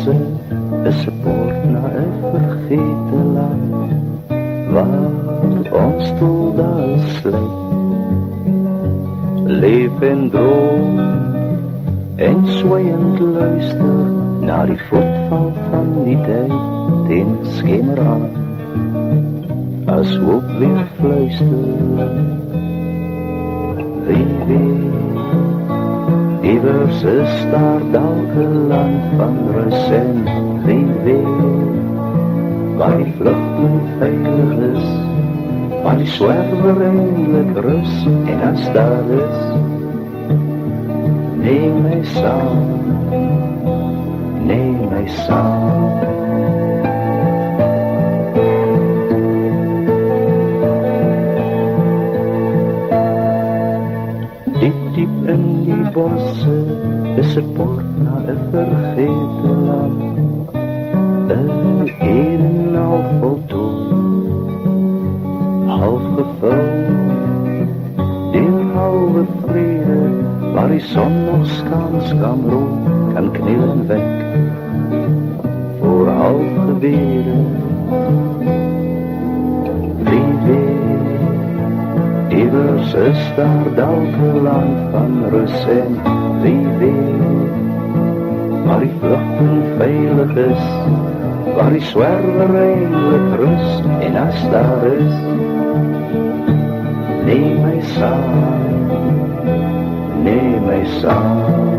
bossen is 'n poort na 'n vergete land, waar ons stoel daar sluit. Leef en droom en swayend luister na die voetval van die tyd teen schemeraan, as hoop weer fluister. Wie weet, iewers is daar dalk 'n land van rus en wie weet, waar die vlugteling veilig is, waar die swerwer eindelijk rus en as daar is, neem my saam, neem my saam. Diep in die bosse is 'n poort na 'n vergete land, 'n eenenhalf voltooi, half gevul, deel halve vrede, waar die son nog skans kan roep, kan knielen weg, voor half gewere. Wie weet, iewers is daar dalk 'n land van rus en wie weet, waar die vlugteling veilig is, waar die swerwer eindelijk rus en as daar is, neem my saam, neem my saam.